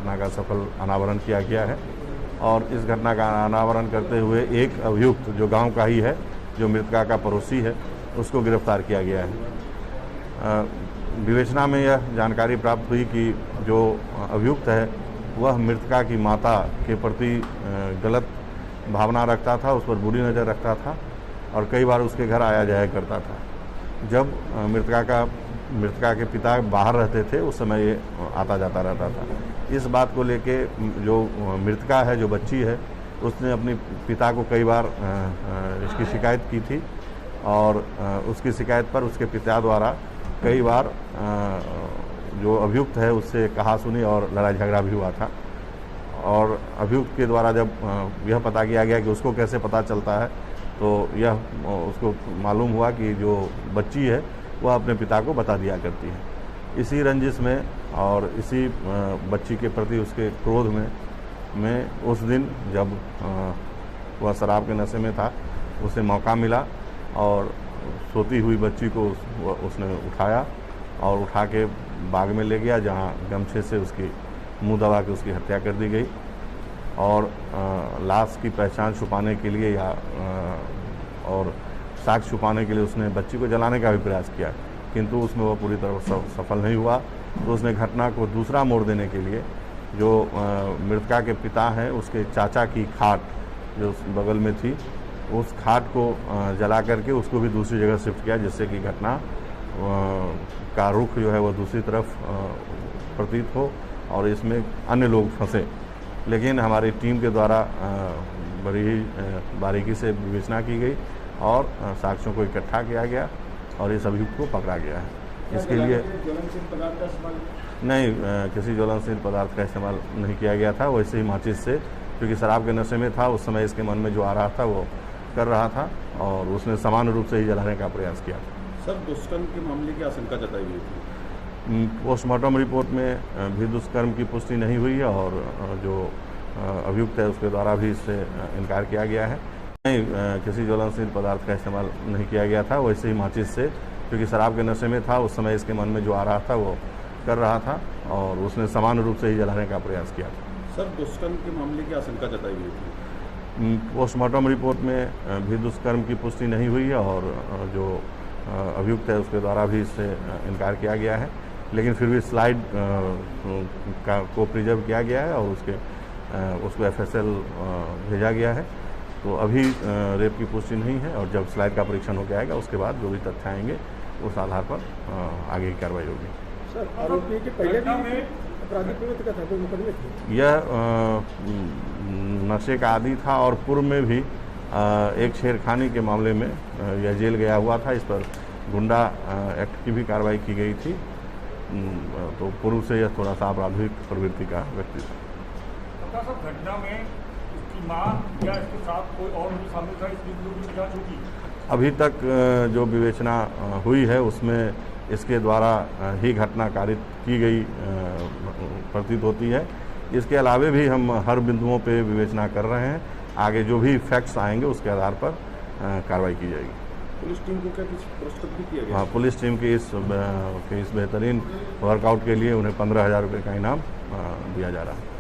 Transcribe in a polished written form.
घटना का सफल अनावरण किया गया है और इस घटना का अनावरण करते हुए एक अभियुक्त जो गांव का ही है, जो मृतका का पड़ोसी है, उसको गिरफ्तार किया गया है। विवेचना में यह जानकारी प्राप्त हुई कि जो अभियुक्त है वह मृतका की माता के प्रति गलत भावना रखता था, उस पर बुरी नज़र रखता था और कई बार उसके घर आया जाया करता था। जब मृतका के पिता बाहर रहते थे उस समय ये आता जाता रहता था। इस बात को लेके जो मृतका है, जो बच्ची है, उसने अपने पिता को कई बार इसकी शिकायत की थी और उसकी शिकायत पर उसके पिता द्वारा कई बार जो अभियुक्त है उससे कहा सुनी और लड़ाई झगड़ा भी हुआ था। और अभियुक्त के द्वारा जब यह पता किया गया कि उसको कैसे पता चलता है, तो यह उसको मालूम हुआ कि जो बच्ची है वह अपने पिता को बता दिया करती है। इसी रंजिश में और इसी बच्ची के प्रति उसके क्रोध में उस दिन जब वह शराब के नशे में था, उसे मौका मिला और सोती हुई बच्ची को उसने उठाया और उठा के बाग में ले गया, जहां गमछे से उसकी मुंह दबा के उसकी हत्या कर दी गई। और लाश की पहचान छुपाने के लिए और साक्ष्य छुपाने के लिए उसने बच्ची को जलाने का भी प्रयास किया, किंतु उसमें वह पूरी तरह सफल नहीं हुआ। तो उसने घटना को दूसरा मोड़ देने के लिए जो मृतका के पिता हैं उसके चाचा की खाट जो बगल में थी, उस खाट को जला करके उसको भी दूसरी जगह शिफ्ट किया, जिससे कि घटना का रुख जो है वह दूसरी तरफ प्रतीत हो और इसमें अन्य लोग फंसे। लेकिन हमारी टीम के द्वारा बड़ी ही बारीकी से विवेचना की गई और साक्ष्यों को इकट्ठा किया गया और इस अभियुक्त को पकड़ा गया है। इसके लिए नहीं, किसी ज्वलनशील पदार्थ का इस्तेमाल नहीं किया गया था। वैसे ही माचिस से, क्योंकि शराब के नशे में था, उस समय इसके मन में जो आ रहा था वो कर रहा था और उसने समान रूप से ही जलाने का प्रयास किया था। सर, दुष्कर्म के मामले की आशंका जताई गई थी। पोस्टमार्टम रिपोर्ट में भी दुष्कर्म की पुष्टि नहीं हुई है और जो अभियुक्त है उसके द्वारा भी इससे इनकार किया गया है। नहीं, किसी ज्वलनशील पदार्थ का इस्तेमाल नहीं किया गया था। वैसे ही माचिस से, क्योंकि शराब के नशे में था, उस समय इसके मन में जो आ रहा था वो कर रहा था और उसने समान रूप से ही जलाने का प्रयास किया था। सर, दुष्कर्म के मामले की आशंका जताई गई थी। पोस्टमार्टम रिपोर्ट में भी दुष्कर्म की पुष्टि नहीं हुई है और जो अभियुक्त है उसके द्वारा भी इससे इनकार किया गया है। लेकिन फिर भी स्लाइड को प्रिजर्व किया गया है और उसको FSL भेजा गया है। तो अभी रेप की पुष्टि नहीं है और जब स्लाइड का परीक्षण होकर आएगा उसके बाद जो भी तथ्य आएंगे उस आधार पर आगे की कार्रवाई होगी। सर, आरोपी के पहले भी आपराधिक प्रवृत्ति का था, कोई मुकदमे थे? यह नशे का आदी था और पूर्व में भी एक छेड़खानी के मामले में यह जेल गया हुआ था। इस पर गुंडा एक्ट की भी कार्रवाई की गई थी। तो पूर्व से यह थोड़ा सा आपराधिक प्रवृत्ति का व्यक्ति था। घटना में इसकी मां या इसके साथ कोई और भी शामिल था, इसकी जांच होगी? अभी तक जो विवेचना हुई है उसमें इसके द्वारा ही घटना कारित की गई प्रतीत होती है। इसके अलावे भी हम हर बिंदुओं पे विवेचना कर रहे हैं। आगे जो भी फैक्ट्स आएंगे उसके आधार पर कार्रवाई की जाएगी। पुलिस टीम को क्या कुछ पुरस्कृत भी किया गया? हाँ, पुलिस टीम की इस बेहतरीन वर्कआउट के लिए उन्हें 15,000 रुपये का इनाम दिया जा रहा है।